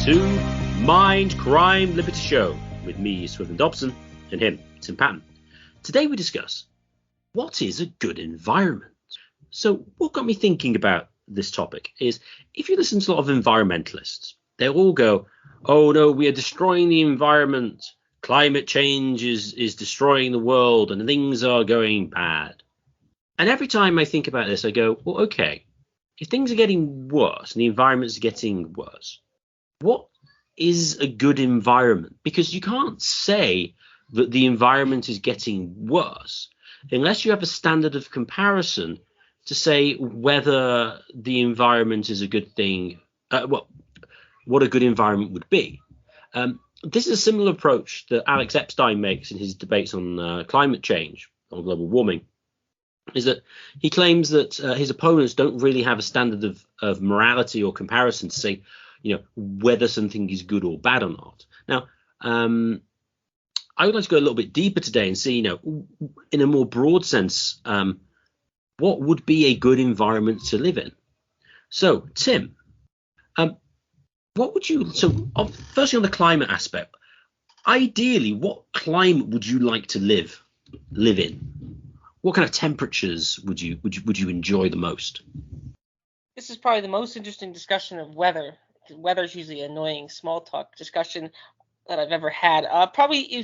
to Mindcrime Liberty Show with me, Swithin Dobson, and him, Tim Patton. Today we discuss what is a good environment. So what got me thinking about this topic is if you listen to a lot of environmentalists, they'll all go, oh no, we are destroying the environment. Climate change is destroying the world and things are going bad. And every time I think about this, I go, well, okay, if things are getting worse and the environment's getting worse, what is a good environment? Because you can't say that the environment is getting worse unless you have a standard of comparison to say whether the environment is a good thing, what a good environment would be. This is a similar approach that Alex Epstein makes in his debates on climate change, on global warming, is that he claims that his opponents don't really have a standard of morality or comparison to say, whether something is good or bad or not. Now, I would like to go a little bit deeper today and see, in a more broad sense, what would be a good environment to live in. So, Tim, firstly on the climate aspect, ideally, what climate would you like to live in? What kind of temperatures would you enjoy the most? This is probably the most interesting discussion of weather. Weather is usually an annoying small talk discussion that I've ever had. It'd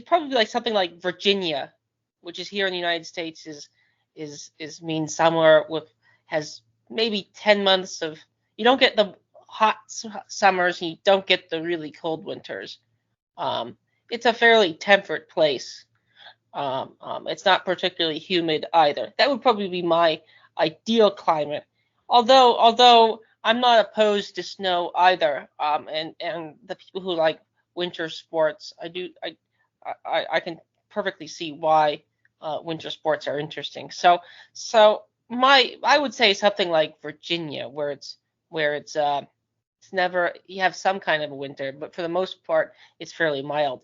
probably be like something like Virginia, which is here in the United States, means somewhere has maybe 10 months of, you don't get the hot summers and you don't get the really cold winters. It's a fairly temperate place. It's not particularly humid either. That would probably be my ideal climate. Although I'm not opposed to snow either. And the people who like winter sports, I can perfectly see why winter sports are interesting. So I would say something like Virginia, where it's never, you have some kind of a winter, but for the most part it's fairly mild.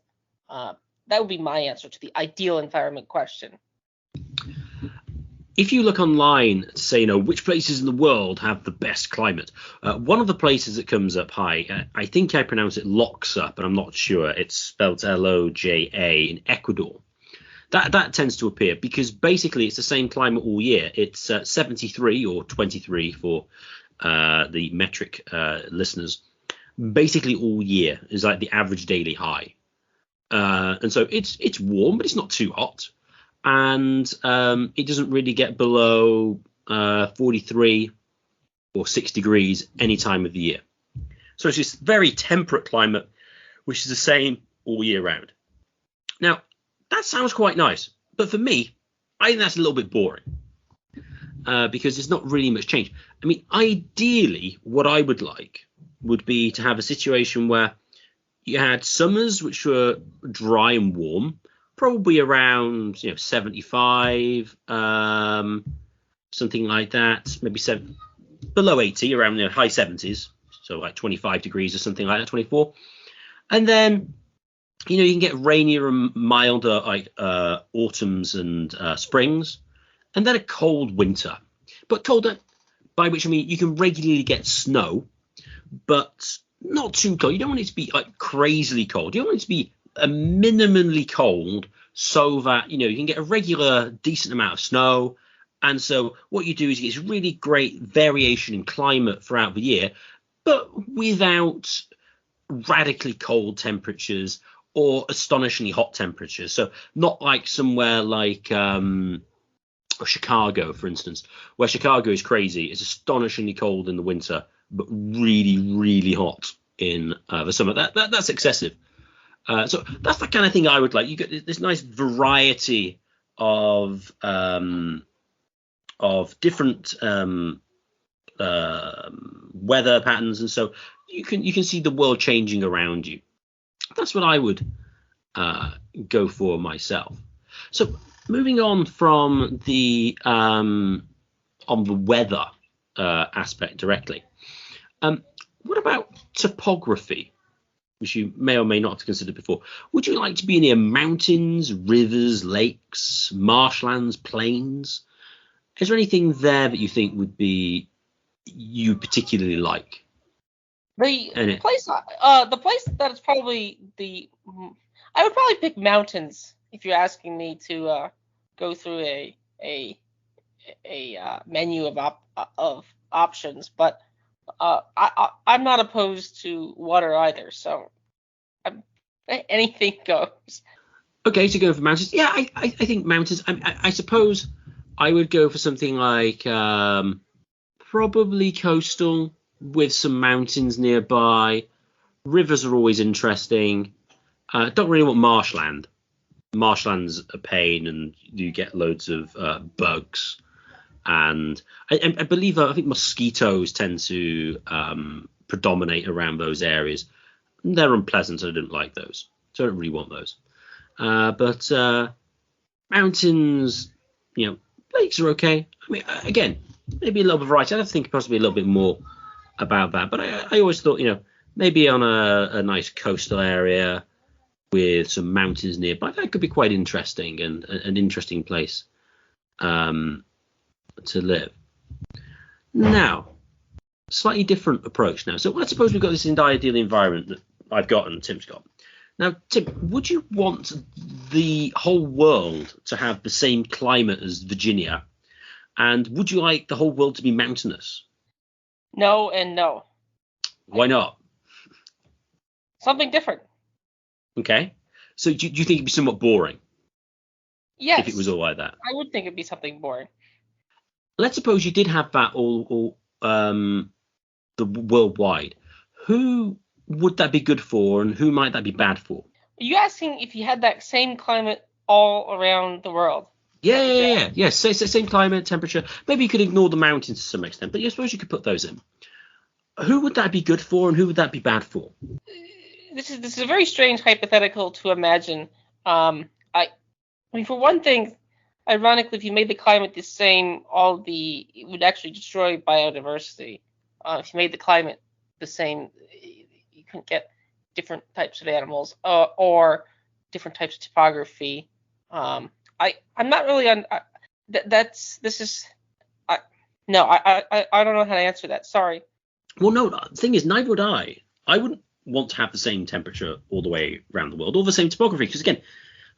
That would be my answer to the ideal environment question. If you look online to say, which places in the world have the best climate, one of the places that comes up high, I think I pronounce it Loxa, but I'm not sure. It's spelled Loja in Ecuador. That tends to appear because basically it's the same climate all year. It's 73 or 23 for the metric listeners. Basically all year is like the average daily high. And so it's warm, but it's not too hot. And it doesn't really get below 43 or 6 degrees any time of the year. So it's this very temperate climate, which is the same all year round. Now, that sounds quite nice. But for me, I think that's a little bit boring because there's not really much change. I mean, ideally, what I would like would be to have a situation where you had summers which were dry and warm, probably around 75, something like that, maybe below 80, around high 70s, so like 25 degrees or something like that, 24. And then you can get rainier and milder like autumns and springs, and then a cold winter. But colder, by which I mean you can regularly get snow, but not too cold. You don't want it to be like crazily cold. You don't want it to be minimally cold so that you can get a regular decent amount of snow. And so what you do is you get this really great variation in climate throughout the year, but without radically cold temperatures or astonishingly hot temperatures. So not like somewhere like Chicago, for instance, where Chicago is crazy. It's astonishingly cold in the winter, but really, really hot in the summer. That's excessive. So that's the kind of thing I would like. You get this nice variety of different weather patterns, and so you can see the world changing around you. That's what I would go for myself. So moving on from the weather aspect directly, what about topography, which you may or may not have considered before? Would you like to be near mountains, rivers, lakes, marshlands, plains? Is there anything there that you think would be you particularly like? The place that is probably I would probably pick mountains if you're asking me to go through a menu of options, but I'm not opposed to water either, so anything goes. Okay, so going for mountains. Yeah, I think mountains. I suppose I would go for something like probably coastal with some mountains nearby. Rivers are always interesting. Don't really want marshland. Marshland's a pain, and you get loads of bugs. And I believe I think mosquitoes tend to predominate around those areas. They're unpleasant. I don't like those, so I don't really want those. But mountains, lakes are okay. I mean, again, maybe a little bit of variety. I think possibly a little bit more about that. But I always thought, maybe on a nice coastal area with some mountains nearby, that could be quite interesting and an interesting place to live. Now, slightly different approach now. So let's suppose we've got this ideal environment that I've got and Tim's got. Now, Tim, would you want the whole world to have the same climate as Virginia? And would you like the whole world to be mountainous? No and no. Why not? Something different. Okay. So do you think it'd be somewhat boring? Yes. If it was all like that? I would think it'd be something boring. Let's suppose you did have that all the worldwide. Who would that be good for, and who might that be bad for? Are you asking if you had that same climate all around the world? Yeah. Same climate, temperature. Maybe you could ignore the mountains to some extent, but I suppose you could put those in. Who would that be good for, and who would that be bad for? This is a very strange hypothetical to imagine. I mean, for one thing, ironically, if you made the climate the same, it would actually destroy biodiversity. If you made the climate the same, you couldn't get different types of animals or different types of topography. I'm not really on. I don't know how to answer that. Sorry. Well, no. The thing is, neither would I. I wouldn't want to have the same temperature all the way around the world, or the same topography, because again,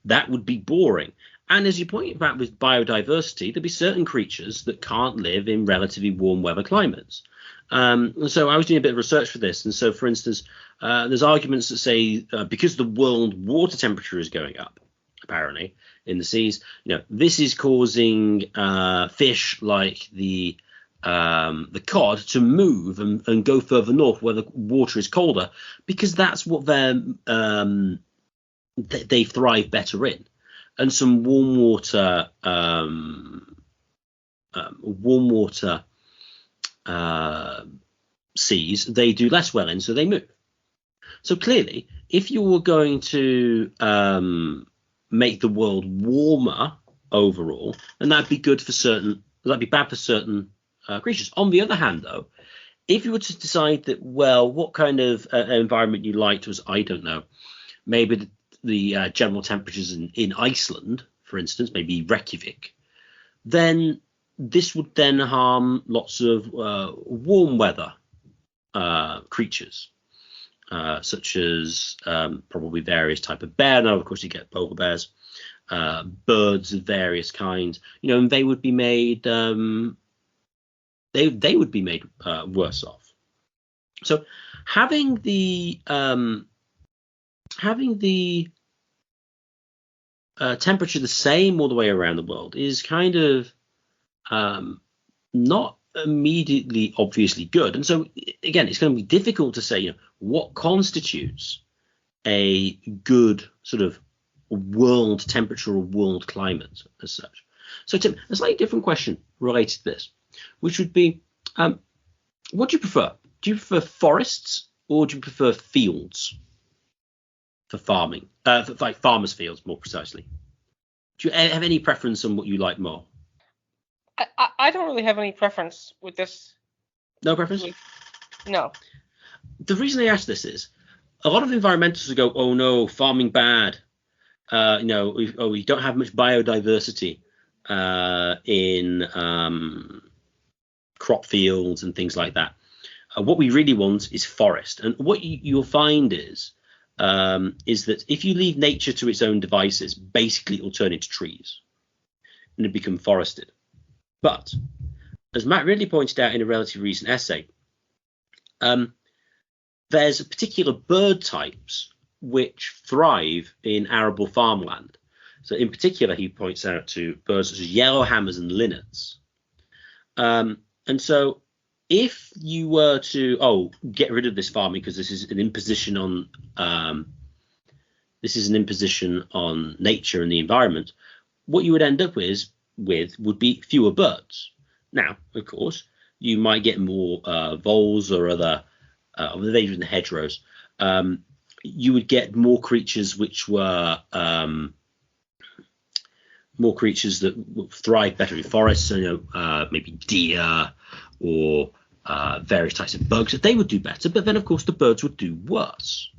that would be boring. And as you pointed out with biodiversity, there'd be certain creatures that can't live in relatively warm weather climates. So I was doing a bit of research for this. And so, for instance, there's arguments that say because the world water temperature is going up, apparently, in the seas, this is causing fish like the cod to move and go further north where the water is colder, because that's what they thrive better in. And some warm water seas, they do less well in, so they move. So clearly, if you were going to make the world warmer overall, then that'd be bad for certain creatures. On the other hand, though, if you were to decide that, well, what kind of environment you liked was, I don't know, maybe the general temperatures in Iceland, for instance, maybe Reykjavik, then this would then harm lots of warm weather creatures, such as probably various type of bear. Now, of course, you get polar bears, birds of various kinds, and they would be made they would be made worse off. So having the temperature the same all the way around the world is kind of not immediately obviously good. And so again, it's going to be difficult to say, what constitutes a good sort of world temperature or world climate as such. So Tim, a slightly different question related to this, which would be, what do you prefer? Do you prefer forests or do you prefer fields for farming? Like farmers' fields, more precisely. Do you have any preference on what you like more? I don't really have any preference with this. No preference? No. The reason I ask this is a lot of environmentalists will go, oh no, farming bad. We don't have much biodiversity in crop fields and things like that. What we really want is forest. And what you'll find is that if you leave nature to its own devices, basically it will turn into trees and it become forested. But as Matt Ridley pointed out in a relatively recent essay, there's particular bird types which thrive in arable farmland. So in particular, he points out to birds such as yellowhammers and linnets. And so if you were to get rid of this farming because this is an imposition on nature and the environment, what you would end up with would be fewer birds. Now, of course, you might get more voles or other they're in the hedgerows. You would get more creatures which were more creatures that would thrive better in forests. So, maybe deer or various types of bugs. They would do better, but then of course the birds would do worse.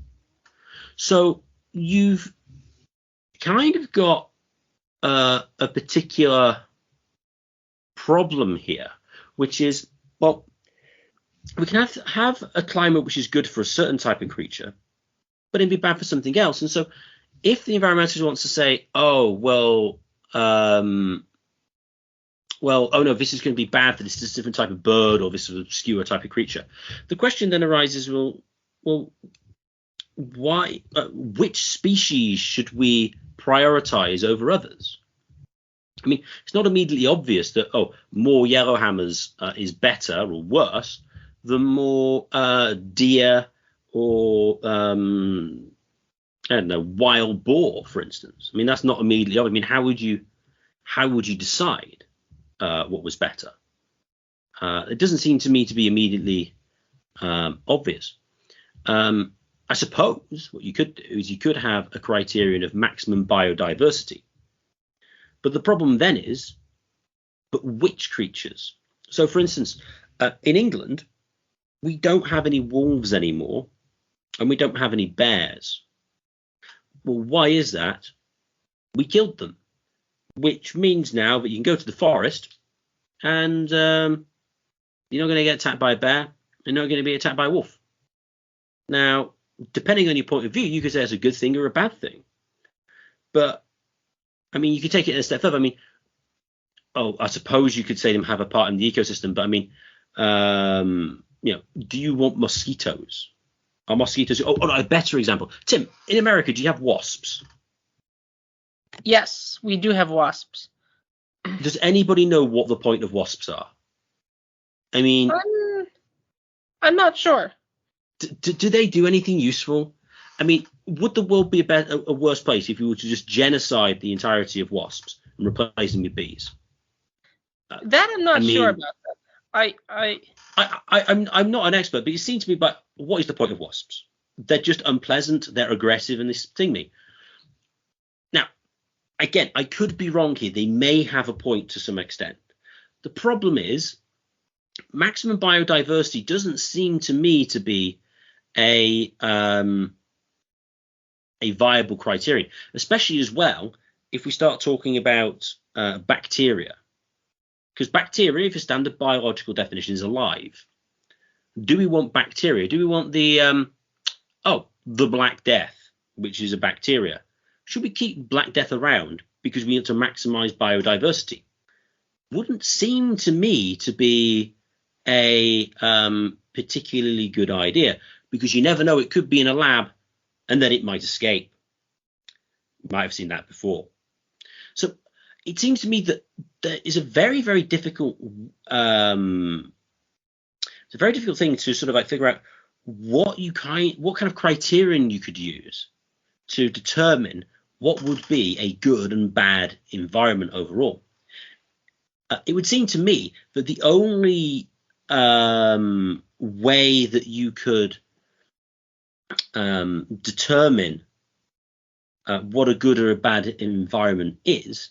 So you've kind of got a particular problem here, which is, well, we can have a climate which is good for a certain type of creature, but it'd be bad for something else. And so if the environmentalist wants to say, oh no, this is going to be bad for this different type of bird or this obscure type of creature, the question then arises, well, why? Which species should we prioritize over others? I mean, it's not immediately obvious that more yellowhammers is better or worse than more deer or I don't know, wild boar, for instance. I mean, that's not immediately obvious. I mean, how would you decide what was better? It doesn't seem to me to be immediately obvious. I suppose what you could do is you could have a criterion of maximum biodiversity. But the problem then is, but which creatures? So, for instance, in England, we don't have any wolves anymore, and we don't have any bears. Well, why is that? We killed them, which means now that you can go to the forest and you're not going to get attacked by a bear. You're not going to be attacked by a wolf. Now, depending on your point of view, you could say it's a good thing or a bad thing. But, I mean, you could take it a step further. I mean, I suppose you could say them have a part in the ecosystem, but I mean, do you want mosquitoes? Are mosquitoes? A better example. Tim, in America, do you have wasps? Yes, we do have wasps. Does anybody know what the point of wasps are? I mean, I'm not sure. Do they do anything useful? I mean, would the world be a worse place if we were to just genocide the entirety of wasps and replace them with bees? That I'm not sure about that. I'm not an expert, but it seems to me, but what is the point of wasps? They're just unpleasant, they're aggressive, and they sting me. Now, again, I could be wrong here. They may have a point to some extent. The problem is, maximum biodiversity doesn't seem to me to be a viable criterion, especially as well if we start talking about bacteria. Because bacteria, for standard biological definition, is alive. Do we want bacteria? Do we want the Black Death, which is a bacteria? Should we keep Black Death around because we need to maximize biodiversity? Wouldn't seem to me to be a particularly good idea, because you never know, it could be in a lab and then it might escape. You might have seen that before. So it seems to me that there is a very, very difficult thing to sort of like figure out what kind of criterion you could use to determine what would be a good and bad environment overall. It would seem to me that the only way that you could determine what a good or a bad environment is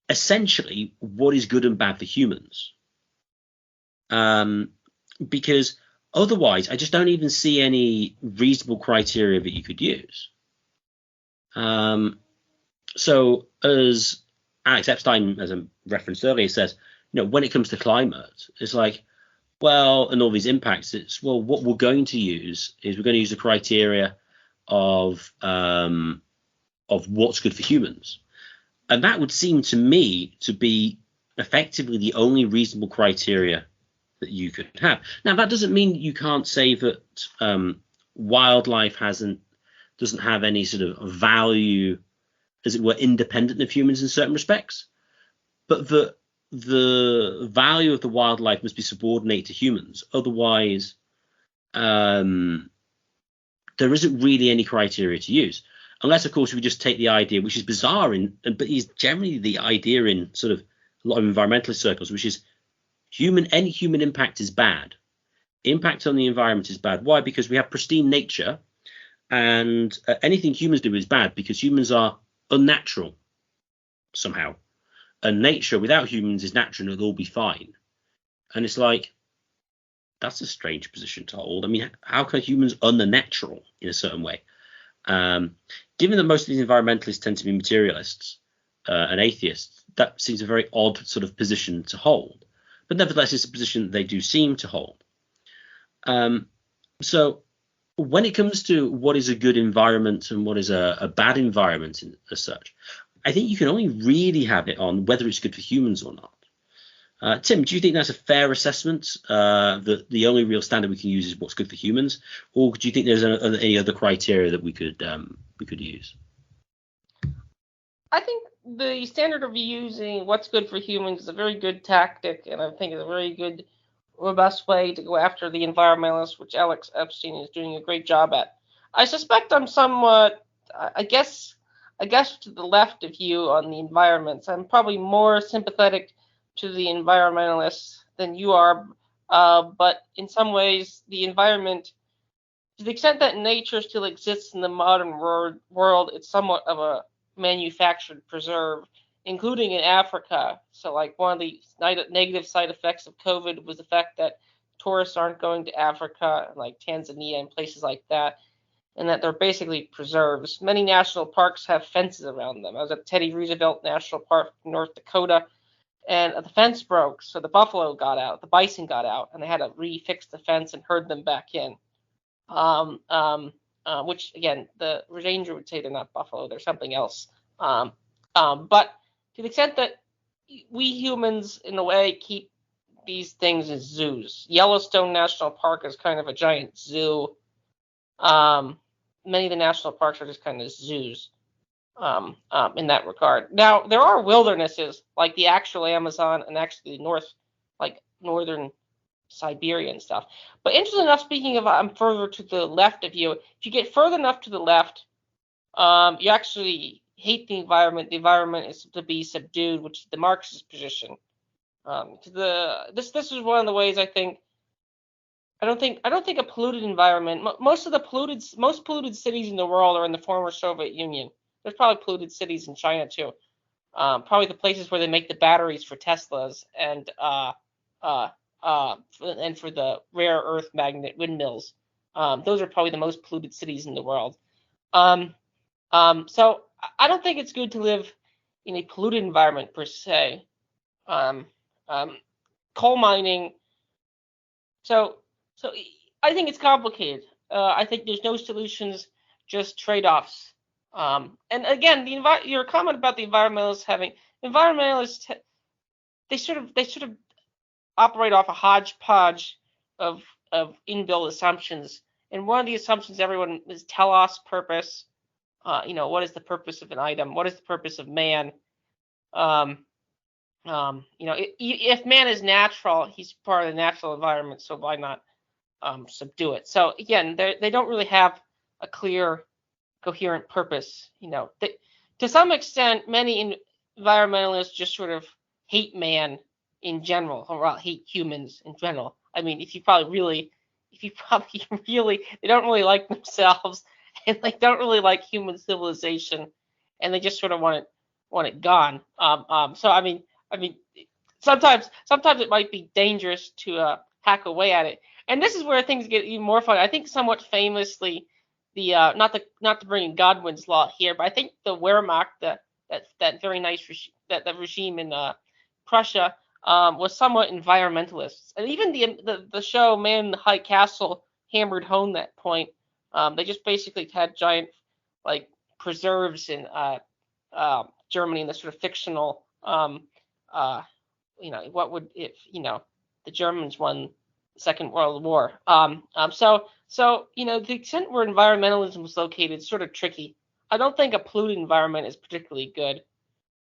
essentially what is good and bad for humans. Because otherwise, I just don't even see any reasonable criteria that you could use. So as Alex Epstein, as I referenced earlier, says, when it comes to climate, it's like, Well, and all these impacts, it's well, what we're going to use is we're going to use the criteria of what's good for humans, and that would seem to me to be effectively the only reasonable criteria that you could have. Now, that doesn't mean you can't say that wildlife doesn't have any sort of value, as it were, independent of humans in certain respects, but the value of the wildlife must be subordinate to humans. Otherwise, there isn't really any criteria to use, unless, of course, we just take the idea, which is bizarre, but is generally the idea in sort of a lot of environmentalist circles, which is any human impact is bad. Impact on the environment is bad. Why? Because we have pristine nature, and anything humans do is bad because humans are unnatural somehow. And nature without humans is natural and it'll all be fine. And it's like, that's a strange position to hold. I mean, how can humans unnatural in a certain way? Given that most of these environmentalists tend to be materialists and atheists, that seems a very odd sort of position to hold. But nevertheless, it's a position that they do seem to hold. So when it comes to what is a good environment and what is a bad environment as such, I think you can only really have it on whether it's good for humans or not. Tim, do you think that's a fair assessment? That the only real standard we can use is what's good for humans, or do you think there's any other criteria that we could use? I think the standard of using what's good for humans is a very good tactic, and I think it's a very good, robust way to go after the environmentalists, which Alex Epstein is doing a great job at. I suspect I'm somewhat, I guess to the left of you on the environments. I'm probably more sympathetic to the environmentalists than you are, but in some ways, the environment, to the extent that nature still exists in the modern world, it's somewhat of a manufactured preserve, including in Africa. So, like, one of the negative side effects of COVID was the fact that tourists aren't going to Africa, like Tanzania and places like that, and that they're basically preserves. Many national parks have fences around them. I was at Teddy Roosevelt National Park in North Dakota, and the fence broke, so the buffalo got out, the bison got out, and they had to refix the fence and herd them back in. Which, again, the ranger would say they're not buffalo, they're something else. But to the extent that we humans, in a way, keep these things as zoos. Yellowstone National Park is kind of a giant zoo. Many of the national parks are just kind of zoos in that regard. Now, there are wildernesses like the actual Amazon and actually northern Siberia and stuff. But interesting enough, speaking of, I'm further to the left of you. If you get further enough to the left, you actually hate the environment. The environment is to be subdued, which is the Marxist position. This is one of the ways I think. I don't think a polluted environment. Most polluted cities in the world are in the former Soviet Union. There's probably polluted cities in China too. Probably the places where they make the batteries for Teslas and for the rare earth magnet windmills. Those are probably the most polluted cities in the world. So I don't think it's good to live in a polluted environment per se. Coal mining. So I think it's complicated. I think there's no solutions, just trade-offs. And again, your comment about the environmentalists, they sort of operate off a hodgepodge of inbuilt assumptions. And one of the assumptions everyone is telos, purpose. What is the purpose of an item? What is the purpose of man? If man is natural, he's part of the natural environment, so why not subdue it? So again, they don't really have a clear, coherent purpose. To some extent, many environmentalists just sort of hate man in general, or hate humans in general. I mean, they don't really like themselves, and they don't really like human civilization, and they just sort of want it gone. So I mean, sometimes it might be dangerous to hack away at it, and this is where things get even more fun. I think somewhat famously, the not to bring in Godwin's law here, but I think the Wehrmacht, that very nice that regime in Prussia, was somewhat environmentalists, and even the show Man in the High Castle hammered home that point. They just basically had giant like preserves in Germany in this sort of fictional what would if the Germans won the Second World War. So the extent where environmentalism was located is sort of tricky. I don't think a polluted environment is particularly good.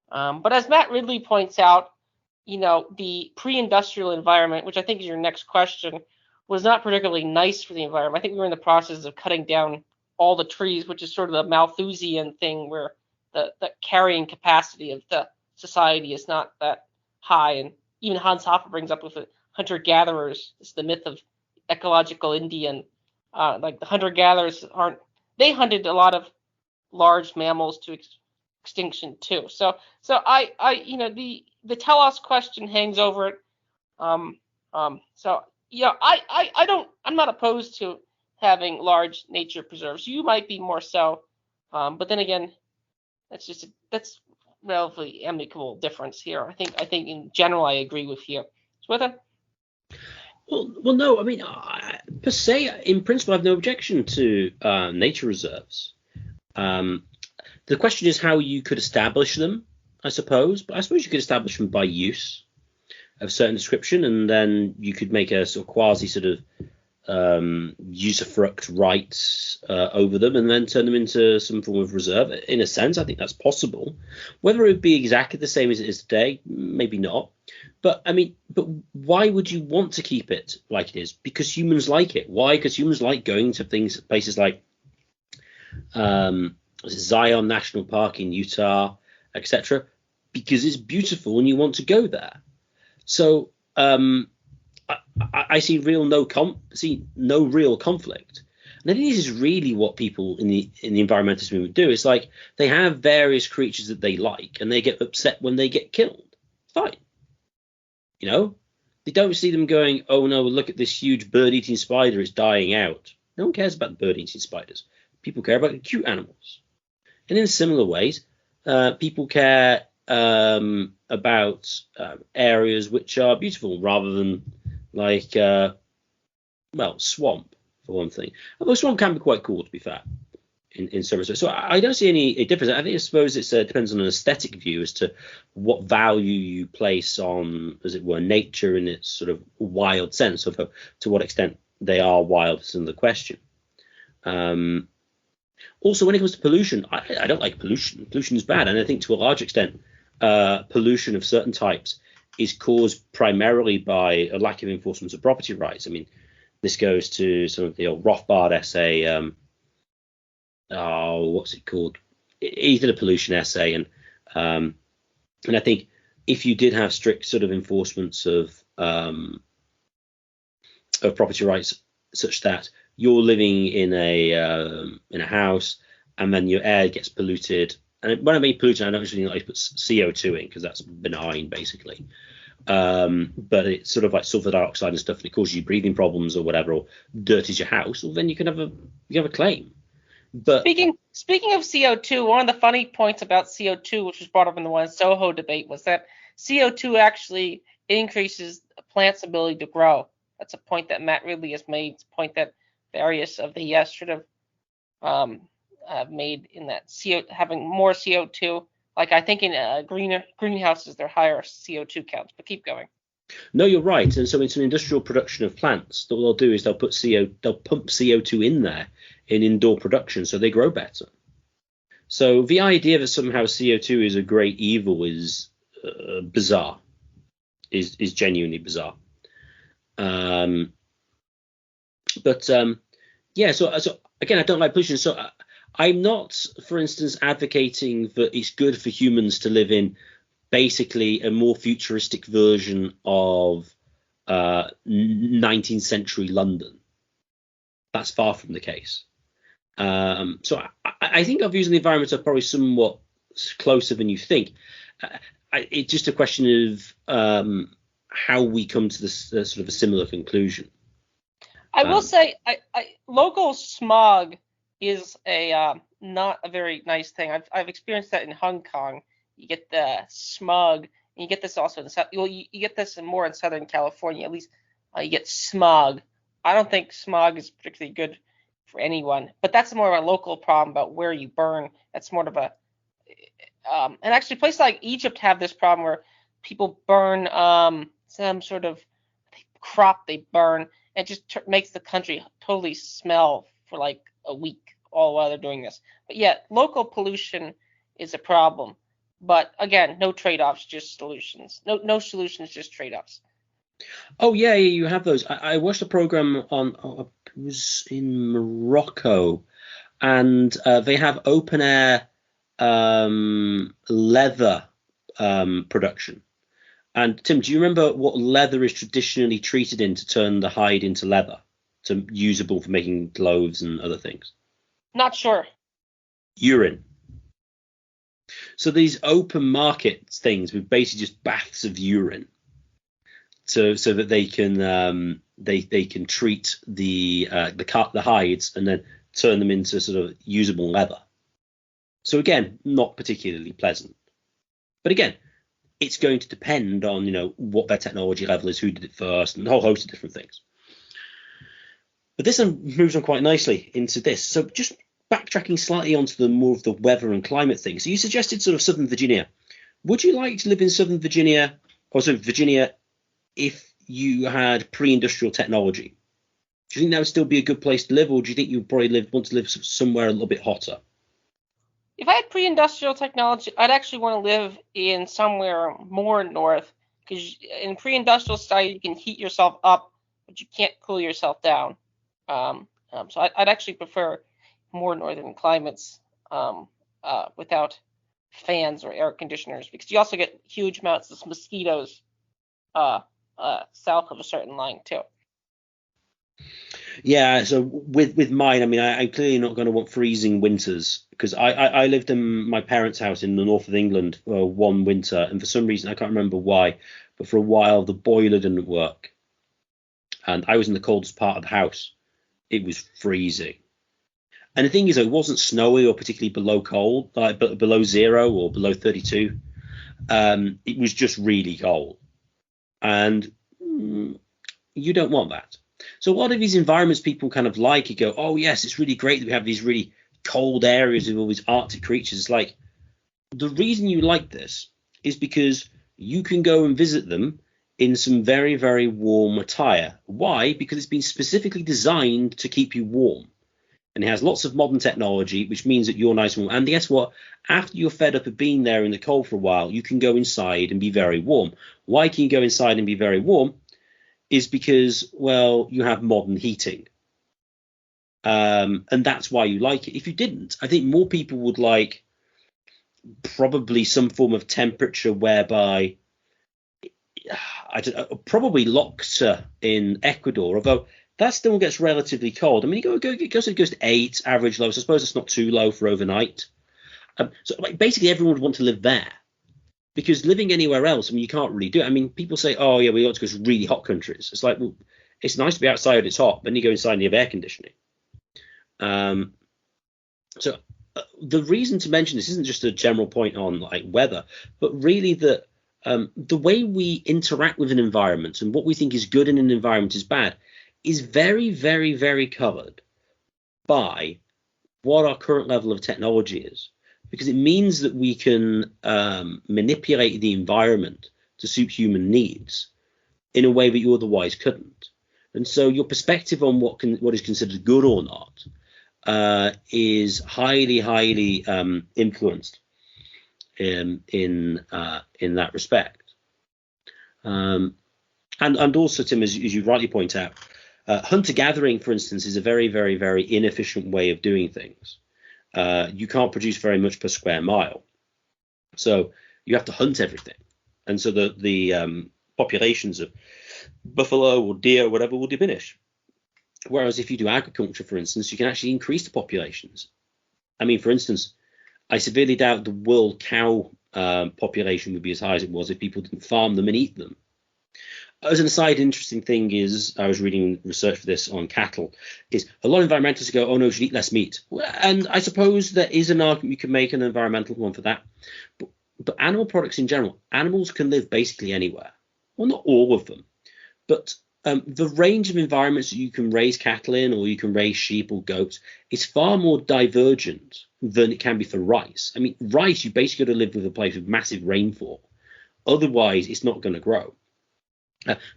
But as Matt Ridley points out, the pre-industrial environment, which I think is your next question, was not particularly nice for the environment. I think we were in the process of cutting down all the trees, which is sort of the Malthusian thing where the carrying capacity of the society is not that high. And even Hans Hoffa brings up with the hunter-gatherers, it's the myth of ecological Indian. Like the hunter-gatherers they hunted a lot of large mammals to extinction too. So the telos question hangs over it. I'm not opposed to having large nature preserves. You might be more so, but then again, that's relatively amicable difference here. I think in general I agree with you. Swithin? Well, no. I mean, per se, in principle, I have no objection to nature reserves. The question is how you could establish them, I suppose. But I suppose you could establish them by use of certain description, and then you could make a sort of quasi sort of usufruct rights over them, and then turn them into some form of reserve. In a sense, I think that's possible. Whether it would be exactly the same as it is today, maybe not. But I mean, but why would you want to keep it like it is? Because humans like it. Why? Because humans like going to places like Zion National Park in Utah, etc. Because it's beautiful and you want to go there. So I see no real conflict. And I think this is really what people in the environmentalist movement do. It's like they have various creatures that they like, and they get upset when they get killed. Fine. They don't see them going, oh no, look at this huge bird-eating spider, it's dying out. No one cares about bird-eating spiders. People care about cute animals. And in similar ways, people care about areas which are beautiful rather than like, swamp, for one thing. Although swamp can be quite cool, to be fair, in some respects. So I don't see any difference. I suppose it depends on an aesthetic view as to what value you place on, as it were, nature in its sort of wild sense, of to what extent they are wild is another question. Also, when it comes to pollution, I don't like pollution. Pollution is bad, and I think to a large extent, pollution of certain types is caused primarily by a lack of enforcement of property rights. I mean, this goes to some of the old Rothbard essay. What's it called? He did a pollution essay, and I think if you did have strict sort of enforcements of property rights, such that you're living in a house and then your air gets polluted. And when I mean polluted, I don't actually like to put CO2 in because that's benign, basically. But it's sort of like sulfur dioxide and stuff, and it causes you breathing problems or whatever, or dirties your house. Well, then you can have a claim. But speaking of CO2, one of the funny points about CO2, which was brought up in the one Soho debate, was that CO2 actually increases a plant's ability to grow. That's a point that Matt Ridley has made. It's a point that various of the have made in that having more CO2. Like I think in greenhouses, they're higher CO2 counts. But keep going. No, you're right. And so it's an industrial production of plants. What they'll do is they'll pump CO2 in there in indoor production, so they grow better. So the idea that somehow CO2 is a great evil is bizarre. Is genuinely bizarre. So again, I don't like pollution. So I'm not, for instance, advocating that it's good for humans to live in basically a more futuristic version of 19th century London. That's far from the case. So I think our views on the environment are probably somewhat closer than you think. It's just a question of how we come to this sort of a similar conclusion. I will say, local smog is not a very nice thing. I've experienced that in Hong Kong. You get the smog And you get this also in you get this more in Southern California. At least you get smog. I don't think smog is particularly good for anyone, but that's more of a local problem about where you burn. That's more of a and actually places like Egypt have this problem where people burn some sort of crop they burn. It just makes the country totally smell for like a week all while they're doing this. But yeah, local pollution is a problem. But again, no trade-offs, just solutions. No solutions, just trade-offs. Oh yeah, you have those. I watched a program on. It was in Morocco, and they have open air leather production. And Tim, do you remember what leather is traditionally treated in to turn the hide into leather, to usable for making clothes and other things? Not sure. Urine. So these open market things with basically just baths of urine, so that they can they can treat the hides and then turn them into sort of usable leather. So again, not particularly pleasant. But again, it's going to depend on what their technology level is, who did it first, and a whole host of different things. But this moves on quite nicely into this. So just backtracking slightly onto the more of the weather and climate thing. So you suggested sort of Southern Virginia. Would you like to live in Southern Virginia, or sort of Virginia, if you had pre-industrial technology? Do you think that would still be a good place to live, or do you think you would probably want to live somewhere a little bit hotter? If I had pre-industrial technology, I'd actually want to live in somewhere more north, because in pre-industrial style you can heat yourself up, but you can't cool yourself down. So I'd actually prefer more northern climates without fans or air conditioners, because you also get huge amounts of mosquitoes south of a certain line too. Yeah, so with mine, I mean, I'm clearly not going to want freezing winters, because I lived in my parents' house in the north of England for one winter, and for some reason, I can't remember why, but for a while the boiler didn't work, and I was in the coldest part of the house. It was freezing. And the thing is, it wasn't snowy or particularly below cold, like below 0 or below 32. It was just really cold, and you don't want that. So a lot of these environments people kind of like, you go, oh yes, it's really great that we have these really cold areas with all these Arctic creatures. It's like, the reason you like this is because you can go and visit them in some very, very warm attire. Why? Because it's been specifically designed to keep you warm. And it has lots of modern technology, which means that you're nice and warm. And guess what? After you're fed up of being there in the cold for a while, you can go inside and be very warm. Why can you go inside and be very warm? Is because, well, you have modern heating. And that's why you like it. If you didn't, I think more people would like probably some form of temperature whereby, probably Lhasa in Ecuador, although that still gets relatively cold. I mean, it goes to 8 average low. So I suppose it's not too low for overnight. So like, basically everyone would want to live there, because living anywhere else, I mean, you can't really do it. I mean, people say, oh yeah, we want to go to really hot countries. It's like, well, it's nice to be outside when it's hot, but then you go inside and you have air conditioning. So the reason to mention this isn't just a general point on like weather, but really that the way we interact with an environment and what we think is good in an environment is bad is very, very, very covered by what our current level of technology is, because it means that we can manipulate the environment to suit human needs in a way that you otherwise couldn't. And so your perspective on what is considered good or not is highly, highly influenced in that respect. And also, Tim, as you rightly point out, hunter-gathering, for instance, is a very, very, very inefficient way of doing things. You can't produce very much per square mile, so you have to hunt everything, and so the populations of buffalo or deer or whatever will diminish. Whereas if you do agriculture, for instance, you can actually increase the populations. I mean, for instance, I severely doubt the world cow population would be as high as it was if people didn't farm them and eat them. As an aside, interesting thing is, I was reading research for this on cattle, is a lot of environmentalists go, oh no, you should eat less meat. And I suppose there is an argument you can make, an environmental one for that. But but animal products in general, animals can live basically anywhere. Well, not all of them, but the range of environments that you can raise cattle in, or you can raise sheep or goats, is far more divergent than it can be for rice. I mean, rice, you basically got to live with a place with massive rainfall. Otherwise, it's not going to grow.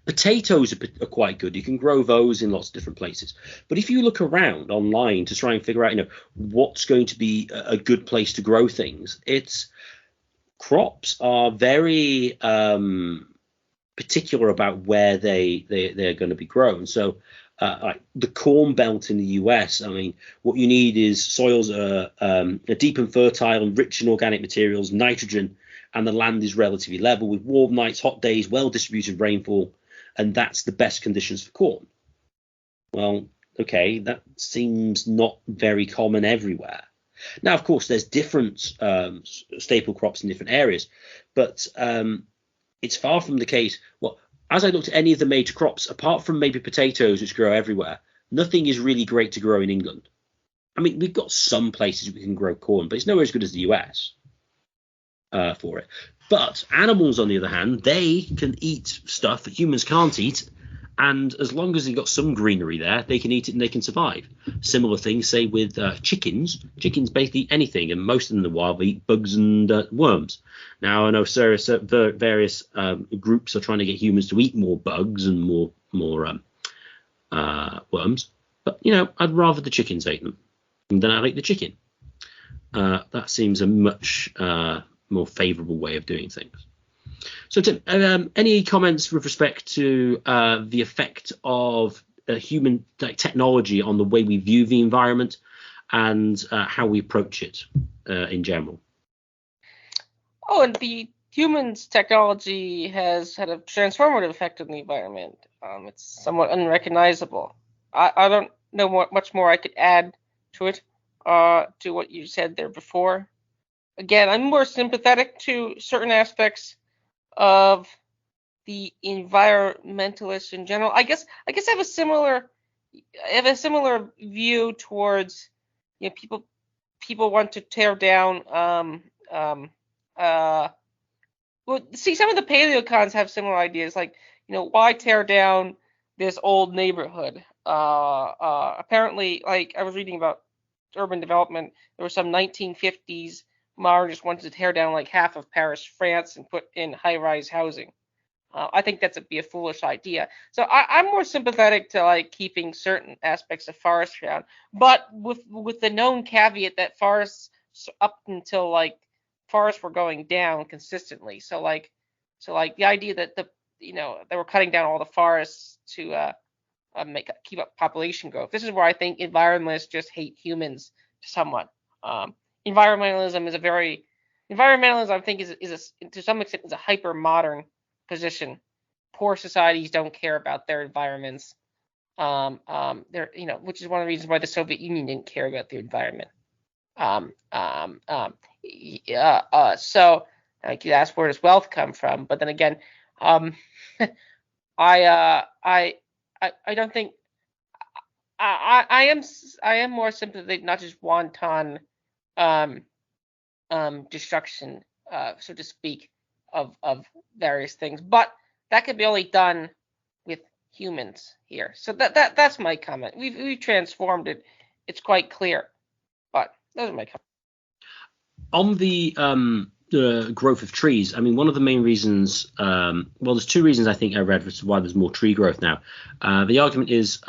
Potatoes are quite good. You can grow those in lots of different places. But if you look around online to try and figure out, what's going to be a good place to grow things, crops are very particular about where they're going to be grown. So like the corn belt in the US, I mean, what you need is soils are deep and fertile and rich in organic materials, nitrogen, and the land is relatively level with warm nights, hot days, well-distributed rainfall, and that's the best conditions for corn. Well, okay, that seems not very common everywhere. Now, of course, there's different staple crops in different areas, but it's far from the case. Well, as I looked at any of the major crops, apart from maybe potatoes, which grow everywhere, nothing is really great to grow in England. I mean, we've got some places we can grow corn, but it's nowhere as good as the US for it. But animals, on the other hand, they can eat stuff that humans can't eat. And as long as they've got some greenery there, they can eat it and they can survive. Similar things, say, with chickens. Chickens basically eat anything, and most of them in the wild eat bugs and worms. Now, I know various groups are trying to get humans to eat more bugs and more worms. But, I'd rather the chickens ate them than I'd eat the chicken. That seems a much more favourable way of doing things. So, Tim, any comments with respect to the effect of human technology on the way we view the environment and how we approach it in general? Oh, and the humans' technology has had a transformative effect on the environment. It's somewhat unrecognizable. I don't know much more I could add to it, to what you said there before. Again, I'm more sympathetic to certain aspects of the environmentalists in general. I guess I have a similar view towards people want to tear down well, see, some of the paleocons have similar ideas, like, why tear down this old neighborhood? Apparently, like, I was reading about urban development, there were some 1950s modernists wanted to tear down like half of Paris, France, and put in high-rise housing. I think that'd be a foolish idea. So I'm more sympathetic to like keeping certain aspects of forest around, but with the known caveat that forests up until like forests were going down consistently. So the idea that they were cutting down all the forests to keep up population growth. This is where I think environmentalists just hate humans somewhat. Environmentalism, I think, is to some extent is a hyper modern position. Poor societies don't care about their environments. Which is one of the reasons why the Soviet Union didn't care about their environment. So I could ask where does wealth come from, but then again, I don't think I am more sympathetic, not just wanton destruction, so to speak, of various things, but that could be only done with humans here. So that's my comment. We've transformed it. It's quite clear, but those are my comments. On the growth of trees, I mean, one of the main reasons, there's two reasons I think I read as to why there's more tree growth now. The argument is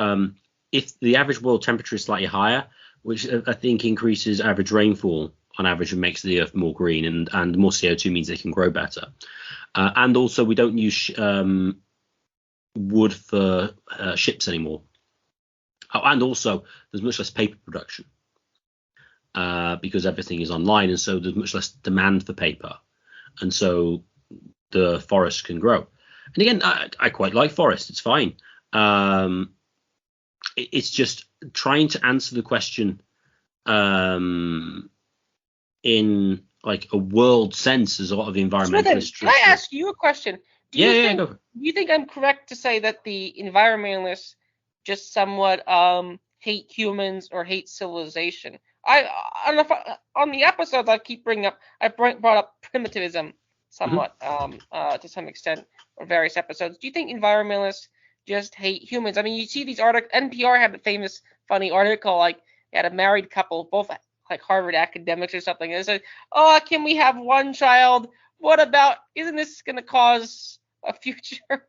if the average world temperature is slightly higher, which I think increases average rainfall on average and makes the earth more green, and more CO2 means they can grow better. And also we don't use wood for ships anymore. Oh, and also there's much less paper production because everything is online, and so there's much less demand for paper, and so the forests can grow. And again, I quite like forests. It's fine. It's just trying to answer the question in like a world sense, as a lot of the environmentalists. Can I ask you a question? Do you think I'm correct to say that the environmentalists just somewhat hate humans or hate civilization? On the episodes I keep bringing up, brought up primitivism somewhat, to some extent, on various episodes. Do you think environmentalists just hate humans? I mean, you see these articles. NPR had a famous, funny article, like, they had a married couple, both like Harvard academics or something, and they said, "Oh, can we have one child? What about? Isn't this going to cause a future?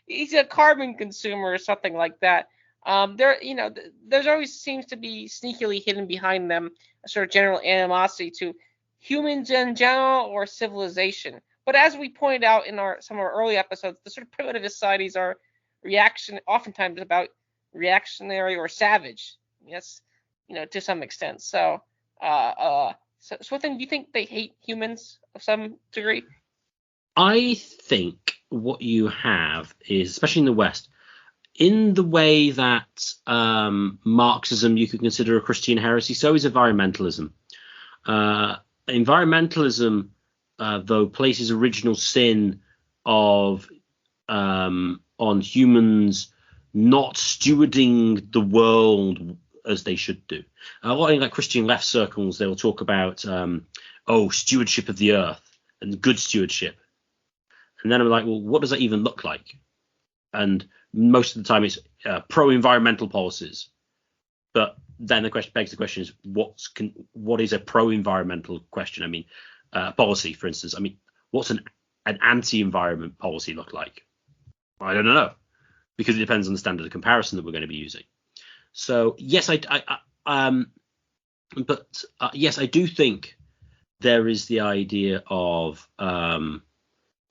He's a carbon consumer or something like that." There's always seems to be sneakily hidden behind them a sort of general animosity to humans in general or civilization. But as we pointed out in some of our early episodes, the sort of primitive societies are oftentimes about reactionary or savage. Yes, to some extent. So, Swithin, do you think they hate humans of some degree? I think what you have is, especially in the West, in the way that Marxism you could consider a Christian heresy, so is environmentalism. Environmentalism, though, places original sin on humans not stewarding the world as they should do. A lot in like Christian left circles, they will talk about stewardship of the earth and good stewardship. And then I'm like, well, what does that even look like? And most of the time it's pro-environmental policies. But then the question begs the question is, what is a pro-environmental question? I mean, policy, for instance. I mean, what's an anti-environment policy look like? I don't know, because it depends on the standard of comparison that we're going to be using. So yes, yes, I do think there is the idea of that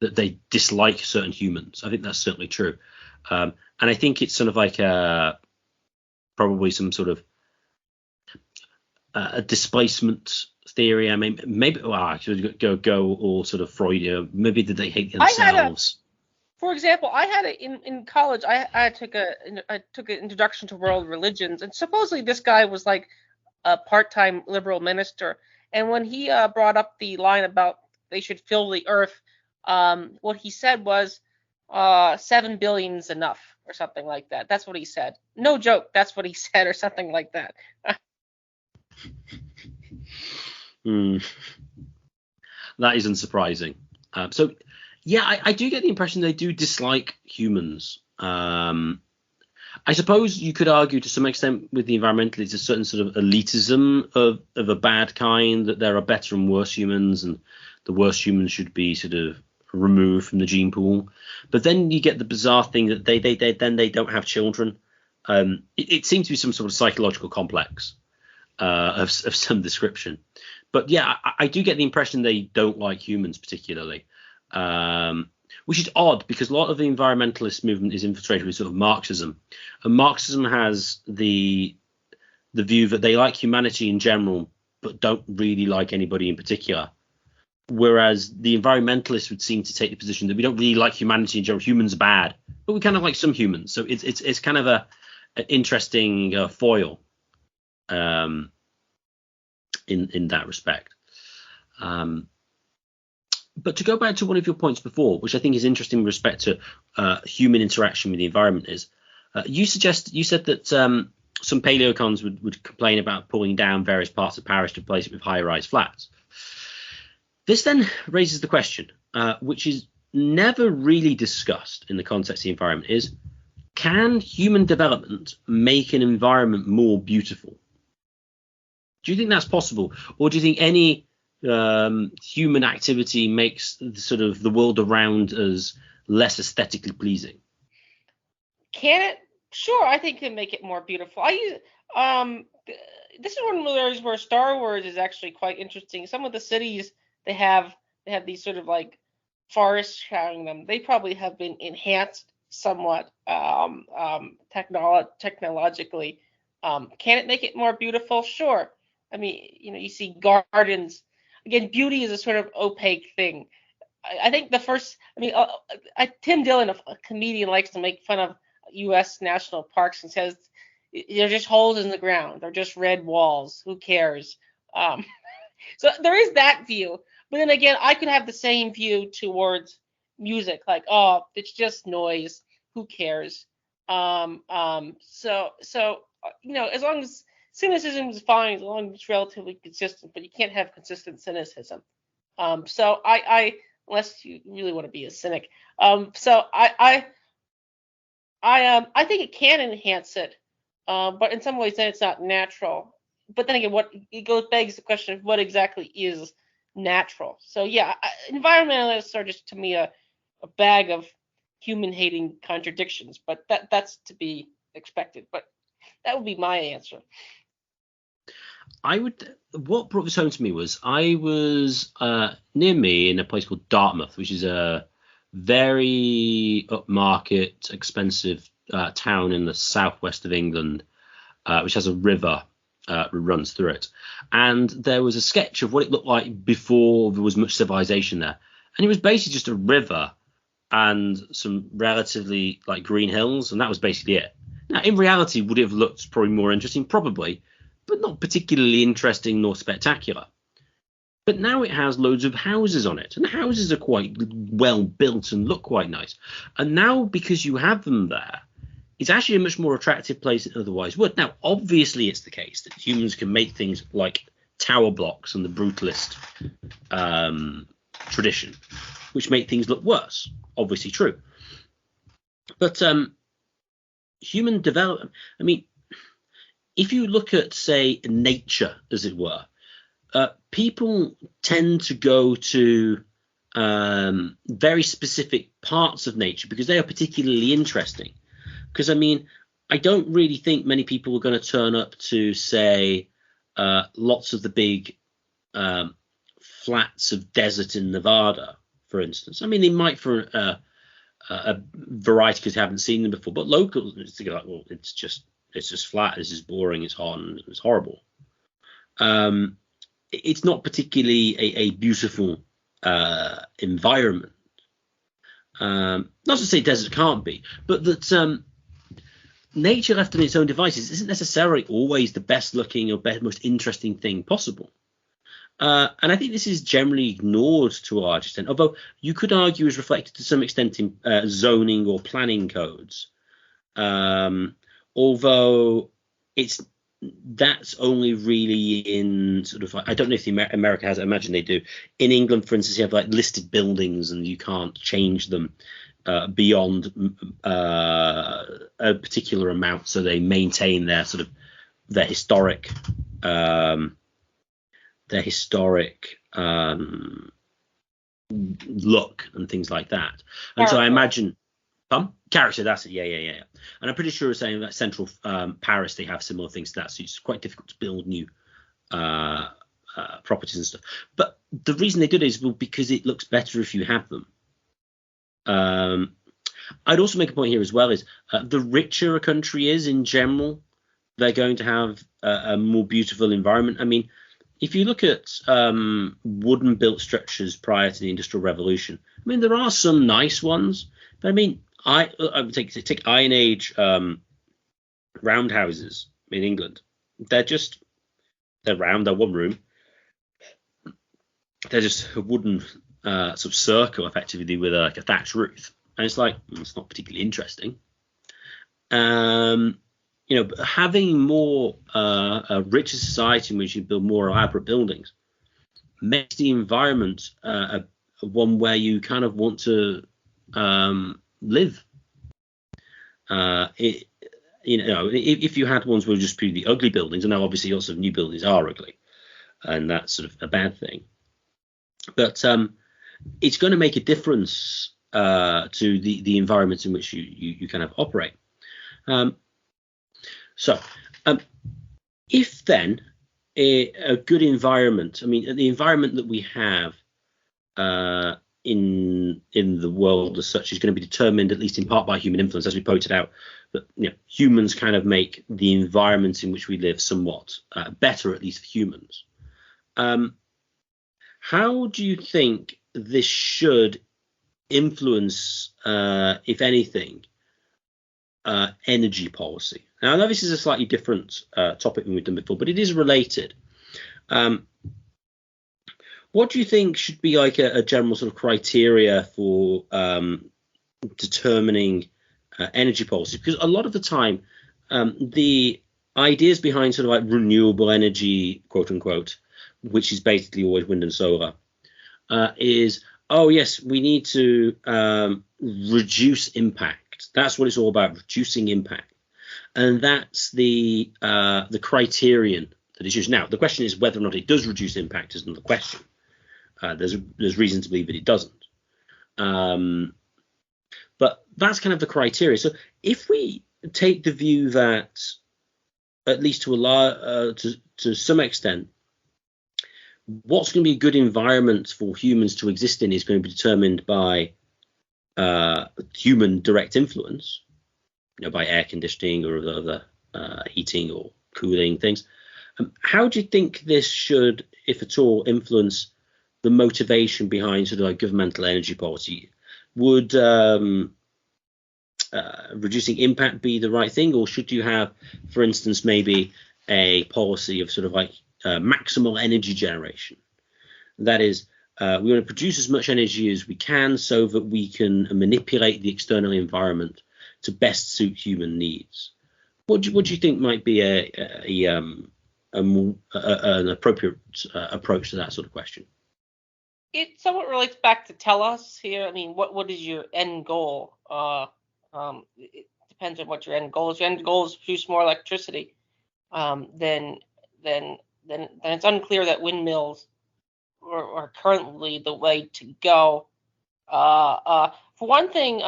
they dislike certain humans. I think that's certainly true, and I think it's sort of like probably some sort of a displacement theory. I mean, maybe I should go all sort of Freudian. Maybe did they hate themselves? For example, I had it in college. I took an introduction to world religions, and supposedly this guy was like a part-time liberal minister. And when he brought up the line about they should fill the earth, what he said was 7 billion's enough, or something like that. That's what he said. No joke. That's what he said, or something like that. That isn't surprising. So. Yeah, I do get the impression they do dislike humans. I suppose you could argue to some extent with the environmentalists a certain sort of elitism of a bad kind, that there are better and worse humans, and the worst humans should be sort of removed from the gene pool. But then you get the bizarre thing that they don't have children. It seems to be some sort of psychological complex of some description. But yeah, I do get the impression they don't like humans particularly. Which is odd, because a lot of the environmentalist movement is infiltrated with sort of Marxism, and Marxism has the view that they like humanity in general, but don't really like anybody in particular. Whereas the environmentalists would seem to take the position that we don't really like humanity in general. Humans are bad, but we kind of like some humans. So it's kind of an interesting foil in that respect. But to go back to one of your points before, which I think is interesting with respect to human interaction with the environment, is you said that some paleocons would complain about pulling down various parts of Paris to replace it with high-rise flats. This then raises the question, which is never really discussed in the context of the environment, is can human development make an environment more beautiful? Do you think that's possible? Or do you think any human activity makes the world around us less aesthetically pleasing? Can it? Sure, I think it can make it more beautiful. This is one of the areas where Star Wars is actually quite interesting. Some of the cities they have these sort of like forests shadowing them. They probably have been enhanced somewhat technologically. Can it make it more beautiful? Sure. I mean, you see gardens. Again, beauty is a sort of opaque thing. I think Tim Dillon, a comedian, likes to make fun of U.S. national parks and says they're just holes in the ground. They're just red walls. Who cares? So there is that view. But then again, I could have the same view towards music, like, oh, it's just noise. Who cares? So as long as cynicism is fine as long as it's relatively consistent, but you can't have consistent cynicism. So unless you really want to be a cynic. So I think it can enhance it, but in some ways then it's not natural. But then again, begs the question of what exactly is natural. So yeah, environmentalists are just to me a bag of human-hating contradictions, but that's to be expected. But that would be my answer. What brought this home to me was I was near me in a place called Dartmouth, which is a very upmarket, expensive town in the southwest of England, which has a river runs through it. And there was a sketch of what it looked like before there was much civilization there. And it was basically just a river and some relatively like green hills, and that was basically it. Now, in reality, would it have looked probably more interesting? Probably, but not particularly interesting nor spectacular. But now it has loads of houses on it, and the houses are quite well built and look quite nice. And now, because you have them there, it's actually a much more attractive place than it otherwise would. Now, obviously, it's the case that humans can make things like tower blocks and the brutalist tradition, which make things look worse. Obviously true. But human development, I mean, if you look at, say, nature, as it were, people tend to go to very specific parts of nature because they are particularly interesting. Because, I mean, I don't really think many people are going to turn up to, say, lots of the big flats of desert in Nevada, for instance. I mean, they might for a variety because they haven't seen them before, but locals, it's like, well, it's just flat. This is boring. It's hot and it's horrible. It's not particularly a beautiful environment. Not to say desert can't be, but that nature left on its own devices isn't necessarily always the best looking or most interesting thing possible. And I think this is generally ignored to a large extent, although you could argue is reflected to some extent in zoning or planning codes. Although that's only really in sort of, I don't know if America has it, I imagine they do. In England, for instance, you have like listed buildings and you can't change them beyond a particular amount, so they maintain their sort of their historic look and things like that. And so I imagine character, that's it. Yeah. And I'm pretty sure saying that central Paris, they have similar things to that. So it's quite difficult to build new properties and stuff. But the reason they do it is because it looks better if you have them. I'd also make a point here as well is the richer a country is in general, they're going to have a more beautiful environment. I mean, if you look at wooden built structures prior to the Industrial Revolution, I mean, there are some nice ones, but I mean, I would take Iron Age roundhouses in England. They're round, they're one room. They're just a wooden sort of circle, effectively, with like a thatched roof. And it's like, it's not particularly interesting. But having more a richer society in which you build more elaborate buildings makes the environment one where you kind of want to live. If you had ones where just purely ugly buildings, and now obviously lots of new buildings are ugly, and that's sort of a bad thing. But it's going to make a difference to the environment in which you kind of operate. So, if then a good environment, I mean, the environment that we have in the world as such is going to be determined, at least in part, by human influence, as we pointed out, that humans kind of make the environment in which we live somewhat better, at least for humans. How do you think this should influence, if anything, energy policy? Now, I know this is a slightly different topic than we've done before, but it is related. What do you think should be like a general sort of criteria for determining energy policy? Because a lot of the time, the ideas behind sort of like renewable energy, quote unquote, which is basically always wind and solar, is, oh yes, we need to reduce impact. That's what it's all about, reducing impact, and that's the criterion that is used. Now, the question is whether or not it does reduce impact is another question. There's reason to believe that it doesn't. But that's kind of the criteria. So if we take the view that, at least to some extent, what's going to be a good environment for humans to exist in is going to be determined by human direct influence, by air conditioning or other heating or cooling things. How do you think this should, if at all, influence the motivation behind sort of like governmental energy policy? Would reducing impact be the right thing, or should you have, for instance, maybe a policy of sort of like maximal energy generation? That is, we want to produce as much energy as we can so that we can manipulate the external environment to best suit human needs. What do you think might be an appropriate approach to that sort of question? It somewhat relates back to telos here. I mean, what is your end goal? It depends on what your end goal is. Your end goal is to produce more electricity. Then it's unclear that windmills are currently the way to go. For one thing,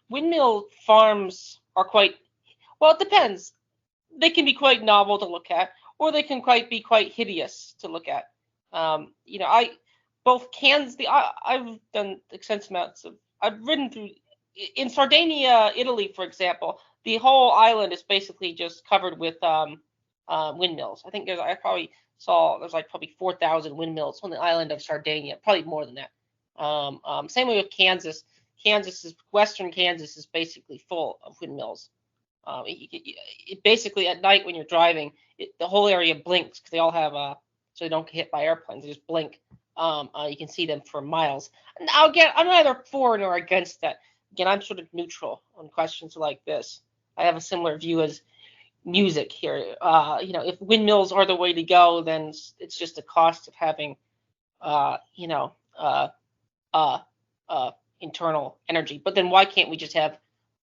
windmill farms are quite, well, it depends. They can be quite novel to look at, or they can be quite hideous to look at. I've done extensive amounts of, I've ridden through, in Sardinia, Italy, for example, the whole island is basically just covered with windmills. I think there's 4,000 windmills on the island of Sardinia, probably more than that. Same way with Kansas. Western Kansas is basically full of windmills. It basically at night when you're driving, the whole area blinks because they all have so they don't get hit by airplanes. They just blink. You can see them for miles. Now again, I'm neither for nor against that. Again, I'm sort of neutral on questions like this. I have a similar view as music here. If windmills are the way to go, then it's just a cost of having, internal energy. But then why can't we just have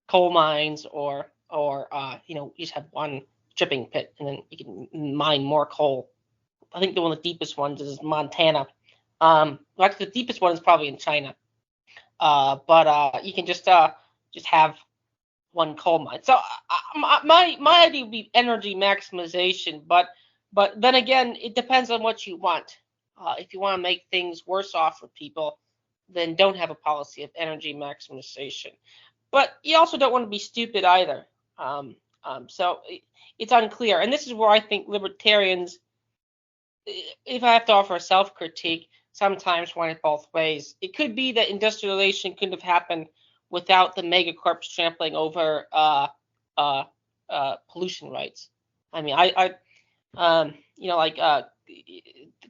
coal mines or just have one stripping pit and then you can mine more coal? I think one of the deepest ones is Montana. Actually, the deepest one is probably in China. But you can just have one coal mine. So my idea would be energy maximization, but then again, it depends on what you want. If you want to make things worse off for people, then don't have a policy of energy maximization. But you also don't want to be stupid either. So it's unclear, and this is where I think libertarians, if I have to offer a self-critique, sometimes want it both ways. It could be that industrialization couldn't have happened without the megacorps trampling over pollution rights. I mean,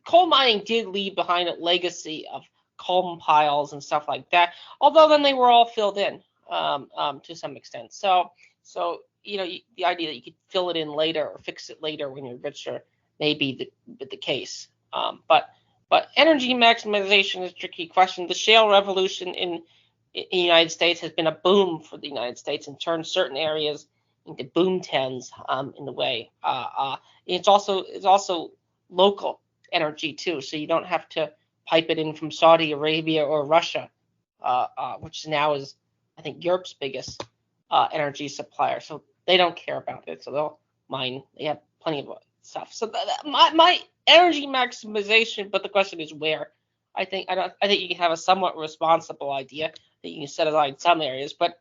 coal mining did leave behind a legacy of coal piles and stuff like that. Although then they were all filled in to some extent. So the idea that you could fill it in later or fix it later when you're richer may be the case. But energy maximization is a tricky question. The shale revolution in the United States has been a boom for the United States and turned certain areas into boom towns in the way. It's also local energy too, so you don't have to pipe it in from Saudi Arabia or Russia, which now is, I think, Europe's biggest energy supplier. So they don't care about it, so they'll mine. They have plenty of stuff. So my energy maximization, but the question is where. I think you can have a somewhat responsible idea that you can set aside some areas, but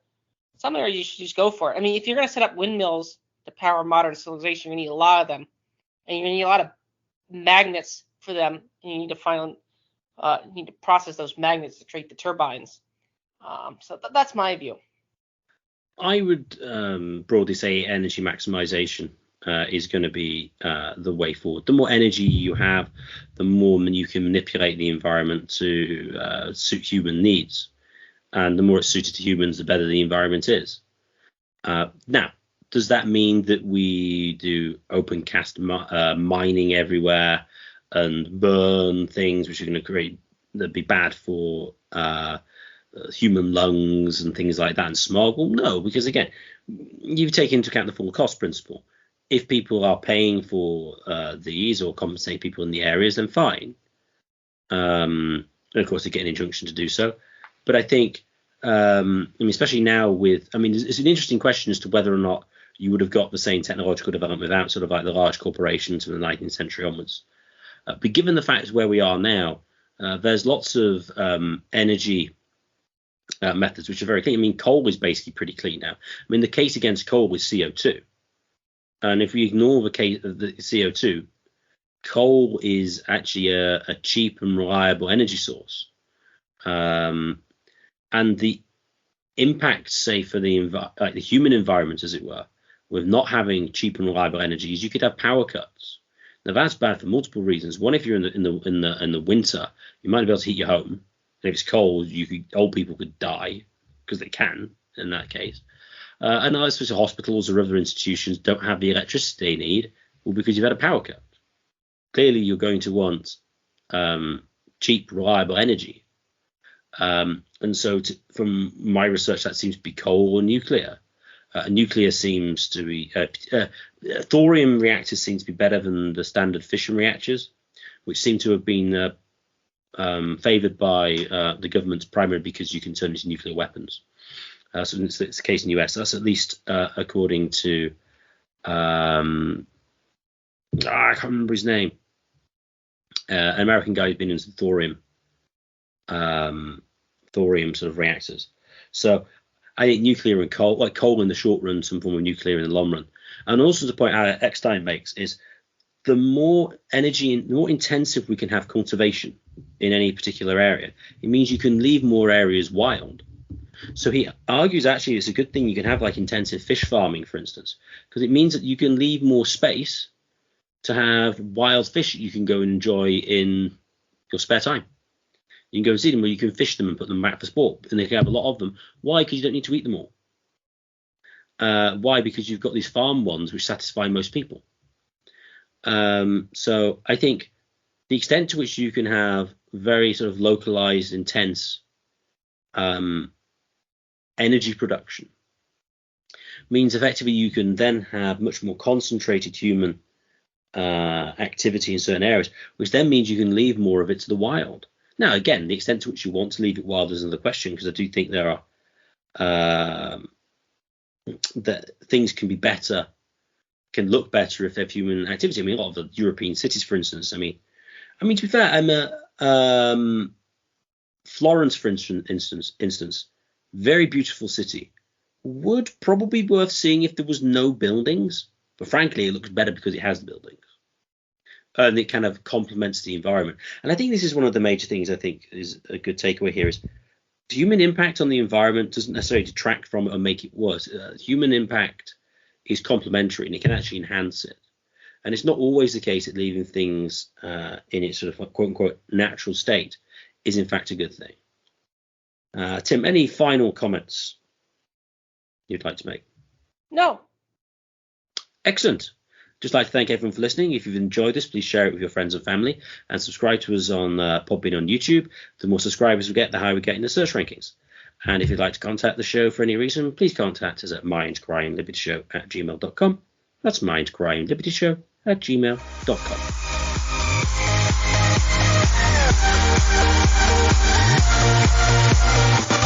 some areas you should just go for it. I mean, if you're going to set up windmills to power modern civilization, you need a lot of them, and you need a lot of magnets for them, and you need to process those magnets to create the turbines. So that's my view. I would broadly say energy maximization is going to be the way forward. The more energy you have, the more you can manipulate the environment to suit human needs. And the more it's suited to humans, the better the environment is. Now, Does that mean that we do open cast mining everywhere and burn things which are going to that'd be bad for human lungs and things like that, and smog? Well, no, because again, you've taken into account the full cost principle. If people are paying for these or compensate people in the areas, then fine. And of course, they get an injunction to do so. But I think, especially now it's an interesting question as to whether or not you would have got the same technological development without sort of like the large corporations from the 19th century onwards. But given the fact where we are now, there's lots of energy methods which are very clean. I mean, coal is basically pretty clean now. I mean, the case against coal is CO2. And if we ignore the case of the CO2, coal is actually a cheap and reliable energy source. And the impact, say, for the human environment, as it were, with not having cheap and reliable energy, is you could have power cuts. Now that's bad for multiple reasons. One, if you're in the winter, you might be able to heat your home. And if it's cold, old people could die because they can in that case. And as for hospitals or other institutions don't have the electricity they need, well, because you've had a power cut. Clearly, you're going to want cheap, reliable energy. And so from my research, that seems to be coal or nuclear. Nuclear seems to be thorium reactors seem to be better than the standard fission reactors, which seem to have been favoured by the government primarily because you can turn into nuclear weapons. So it's the case in the US. That's at least according to I can't remember his name. An American guy who's been into thorium sort of reactors. So I think nuclear and coal, like coal in the short run, some form of nuclear in the long run. And also the point Eckstein makes is the more energy, the more intensive we can have cultivation in any particular area, it means you can leave more areas wild. So he argues actually it's a good thing you can have like intensive fish farming, for instance, because it means that you can leave more space to have wild fish that you can go and enjoy in your spare time. You can go and see them, or you can fish them and put them back for sport, and they can have a lot of them. Why? Because you don't need to eat them all. Why? Because you've got these farm ones which satisfy most people. So I think the extent to which you can have very sort of localized, intense energy production means effectively you can then have much more concentrated human activity in certain areas, which then means you can leave more of it to the wild. Now, again, the extent to which you want to leave it wild is another question, because I do think there are that things can be better, can look better if they have human activity. I mean, a lot of the European cities, for instance. I mean, to be fair, Florence, for instance, very beautiful city, would probably be worth seeing if there was no buildings. But frankly, it looks better because it has the buildings. And it kind of complements the environment. And I think this is one of the major things I think is a good takeaway here is human impact on the environment doesn't necessarily detract from it or make it worse. Human impact is complementary and it can actually enhance it. And it's not always the case that leaving things in its sort of quote unquote natural state is in fact a good thing. Tim, any final comments you'd like to make? No. Excellent. Just like to thank everyone for listening. If you've enjoyed this, please share it with your friends and family and subscribe to us on Podbean on YouTube. The more subscribers we get, the higher we get in the search rankings. And if you'd like to contact the show for any reason, please contact us at mindcrimelibertyshow@gmail.com. That's mindcrimelibertyshow@gmail.com.